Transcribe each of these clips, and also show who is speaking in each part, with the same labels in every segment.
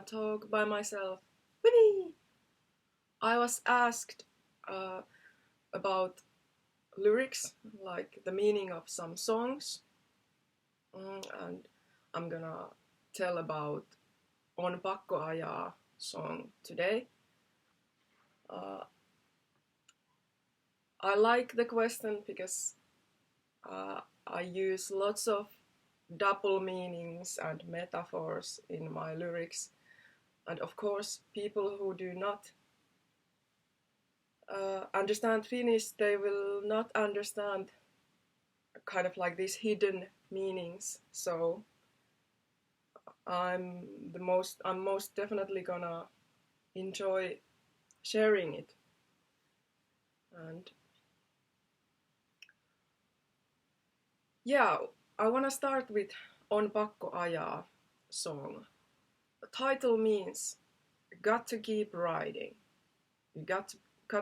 Speaker 1: talk by myself. Whee! I was asked about lyrics, like the meaning of some songs, and I'm gonna tell about On Pakko Ajaa song today. I like the question because I use lots of double meanings and metaphors in my lyrics, and of course people who do not understand Finnish, they will not understand kind of like these hidden meanings. So I'm most definitely gonna enjoy sharing it. And yeah, I wanna start with On Pakko Ajaa song. The title means got to keep riding. You got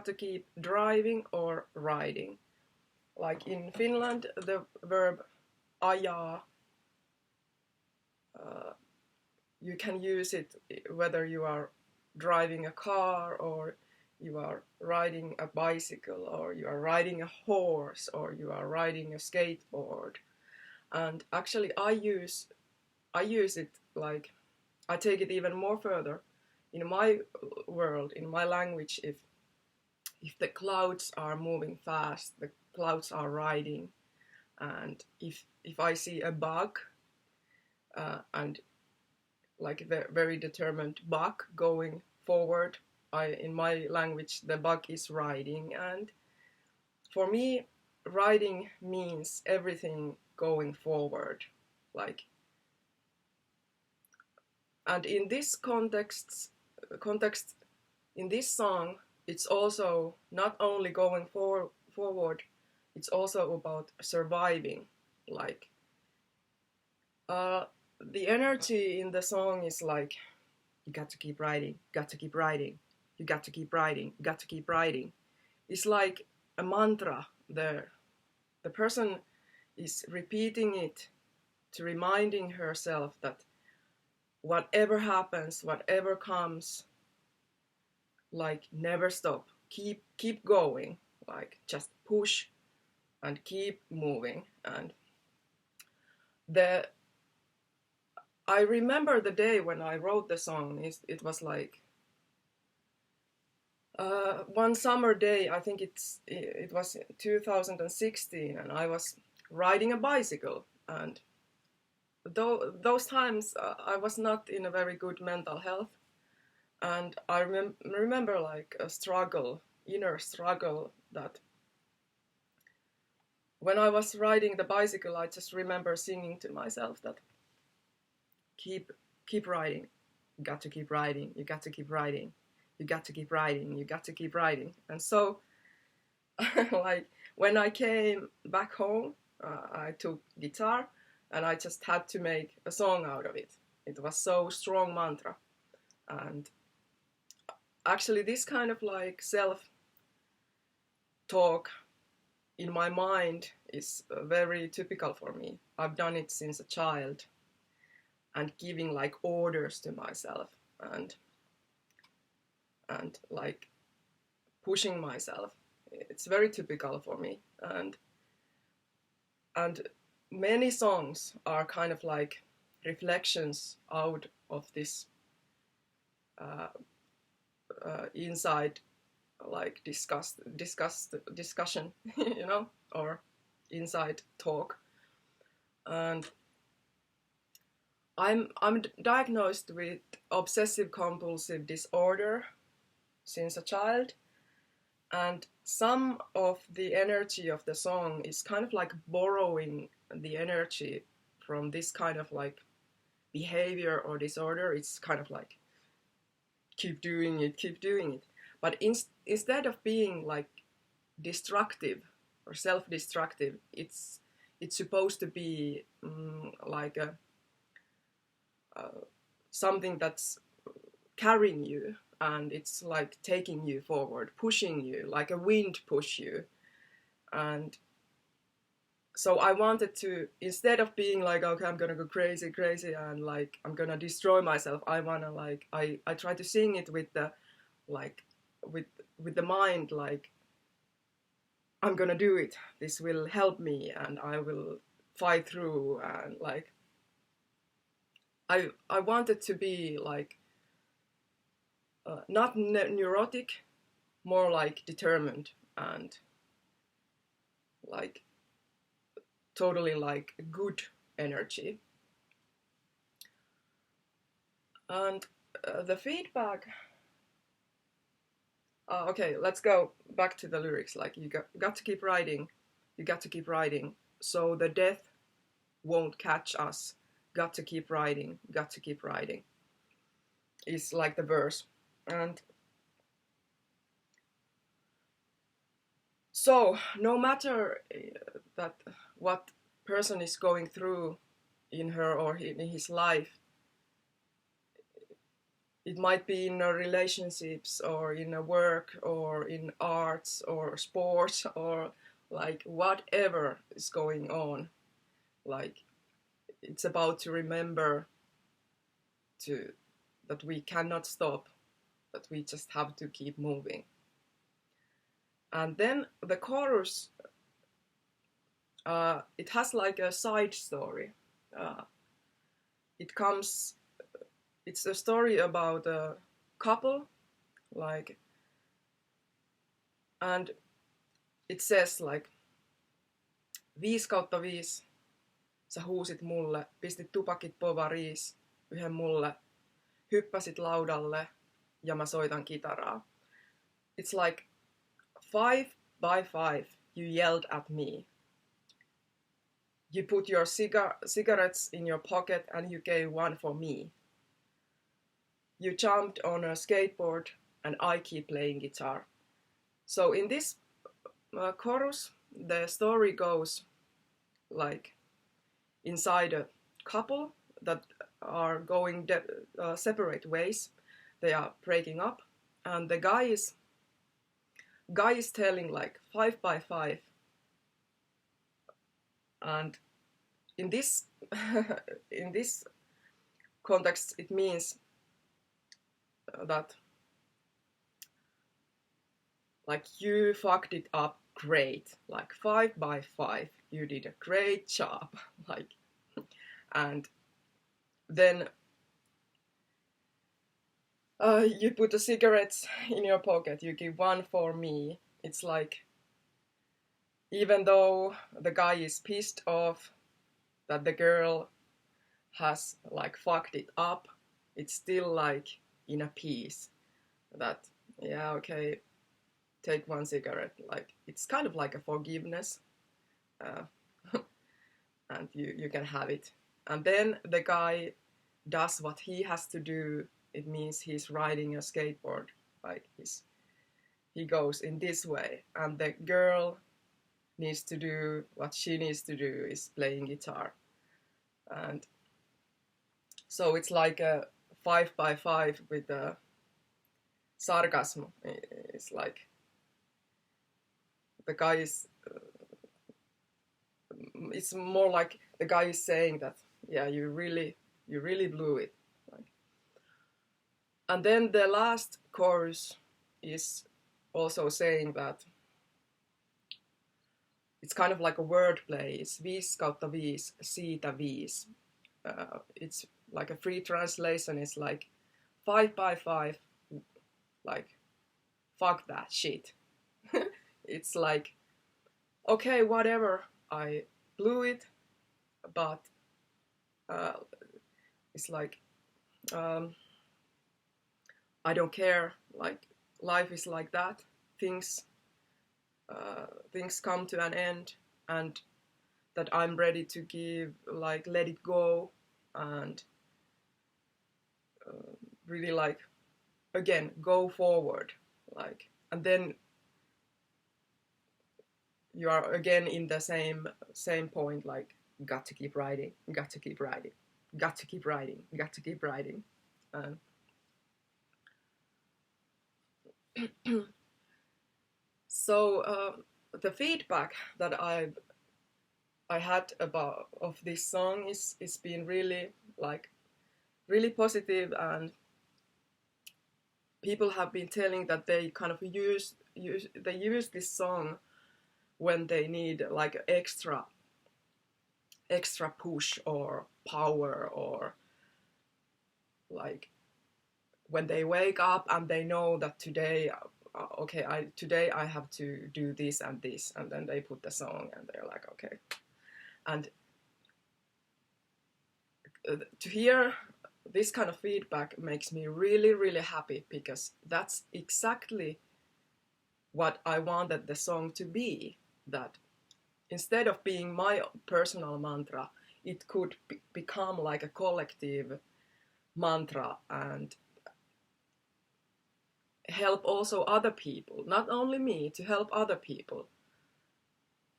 Speaker 1: to keep driving or riding. Like in Finland, the verb ajaa, you can use it whether you are driving a car or you are riding a bicycle or you are riding a horse or you are riding a skateboard. And actually I use it like I take it even more further in my world, in my language. If the clouds are moving fast, the clouds are riding, and if I see a bug and like a very determined bug going forward, in my language the bug is riding, and for me riding means everything going forward, like. And in this context in this song, it's also not only going forward, it's also about surviving. Like, the energy in the song is like, you got to keep riding, got to keep riding, you got to keep riding, got to keep riding. It's like a mantra there. The person is repeating it to reminding herself that whatever happens, whatever comes, like never stop, keep going, like just push and keep moving. And the I remember the day when I wrote the song. It was like one summer day. I think it was 2016, and I was riding a bicycle. And those times I was not in a very good mental health, and I remember like a struggle, inner struggle, that when I was riding the bicycle, I just remember singing to myself that keep riding, you got to keep riding, you got to keep riding, you got to keep riding, you got to keep riding. And so like when I came back home, I took guitar and I just had to make a song out of it. It was so strong mantra. And actually this kind of like self talk in my mind is very typical for me. I've done it since a child, and giving like orders to myself and like pushing myself. It's very typical for me, and many songs are kind of like reflections out of this inside like discussion, you know, or inside talk. And I'm diagnosed with obsessive compulsive disorder since a child, and some of the energy of the song is kind of like borrowing the energy from this kind of like behavior or disorder. It's kind of like keep doing it, keep doing it. But instead of being like destructive or self-destructive, it's supposed to be like a something that's carrying you, and it's like taking you forward, pushing you, like a wind push you. And So I wanted to, instead of being like, okay, I'm gonna go crazy and like I'm gonna destroy myself, I wanna like I try to sing it with the like with with the mind like I'm gonna do it. This will help me and I will fight through and like I wanted to be like not neurotic, more like determined and like totally like good energy. And the feedback. Okay, let's go back to the lyrics. Like got to keep writing, you got to keep writing. So the death won't catch us. Got to keep writing, got to keep writing. Is like the verse, and so no matter that what person is going through in her or in his life, it might be in relationships or in a work or in arts or sports or like whatever is going on, like it's about to remember to that we cannot stop, that we just have to keep moving. And then the chorus, it has like a side story. uh, it comes it's a story about a couple, like, and it says like 5/5 sä huusit mulle, pistit tupakit povariis, yhden mulle, hyppäsit laudalle ja mä soitan kitaraa. It's like 5/5 you yelled at me. You put your cigarettes in your pocket and you gave one for me. You jumped on a skateboard and I keep playing guitar. So in this chorus, the story goes like inside a couple that are going separate ways. They are breaking up, and the guy is telling like 5/5, and in this in this context, it means that like you fucked it up great, like 5/5, you did a great job, like, and then you put the cigarettes in your pocket, you give one for me. It's like, even though the guy is pissed off that the girl has like fucked it up, it's still like in a peace that, yeah, okay, take one cigarette. Like, it's kind of like a forgiveness, uh, and you can have it. And then the guy does what he has to do. It means he's riding a skateboard, like he goes in this way, and the girl needs to do what she needs to do, is playing guitar. And so it's like a 5/5 with a sarcasm. It's like the guy is it's more like the guy is saying that, yeah, you really blew it. Like, and then the last chorus is also saying that it's kind of like a wordplay. It's 5/5, siitä 5. It's like a free translation. It's like 5/5, like fuck that shit. It's like, okay, whatever, I blew it, but it's like, I don't care. Like, life is like that. Things come to an end, and that I'm ready to give, like, let it go, and really like, again, go forward, like, and then you are again in the same point, like, got to keep writing, got to keep writing, got to keep writing, got to keep writing. So the feedback that I had about of this song is been really like really positive, and people have been telling that they kind of use this song when they need like extra push or power, or like when they wake up and they know that today today I have to do this and this, and then they put the song and they're like, okay. And to hear this kind of feedback makes me really, really happy, because that's exactly what I wanted the song to be. That instead of being my personal mantra, it could become like a collective mantra and help also other people, not only me, to help other people.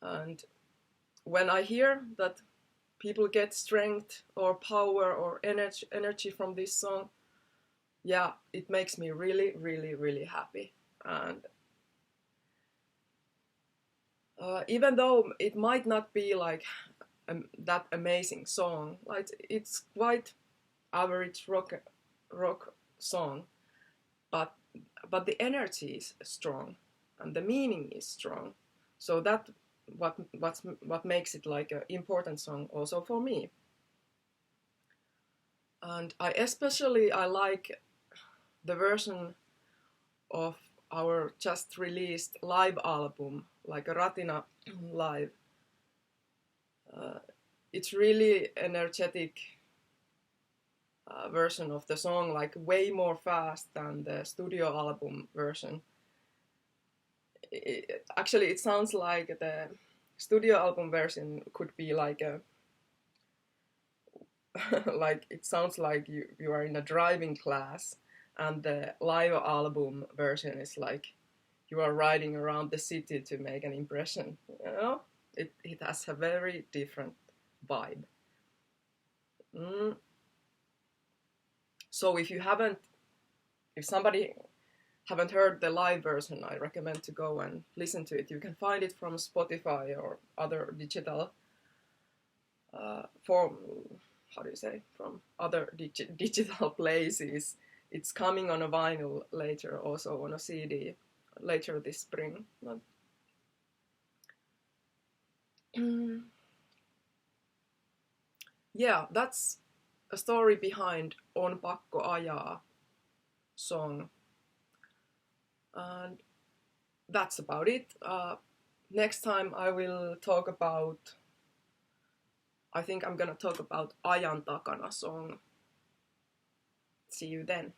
Speaker 1: And when I hear that people get strength or power or energy from this song, yeah, it makes me really, really, really happy. And even though it might not be like that amazing song, like it's quite average rock song, but the energy is strong and the meaning is strong. So that what makes it like an important song also for me. And I like the version of our just released live album, like a Ratina live. It's really energetic version of the song, like way more fast than the studio album version. Actually, it sounds like the studio album version could be like a like it sounds like you are in a driving class, and the live album version is like you are riding around the city to make an impression. You know, it has a very different vibe. So if somebody haven't heard the live version, I recommend to go and listen to it. You can find it from Spotify or other digital form. How do you say? From other digital places. It's coming on a vinyl later, also on a CD later this spring. Yeah, that's a story behind On Pakko Ajaa song. And that's about it. Next time I will talk about, I think I'm gonna talk about Ajan takana song. See you then.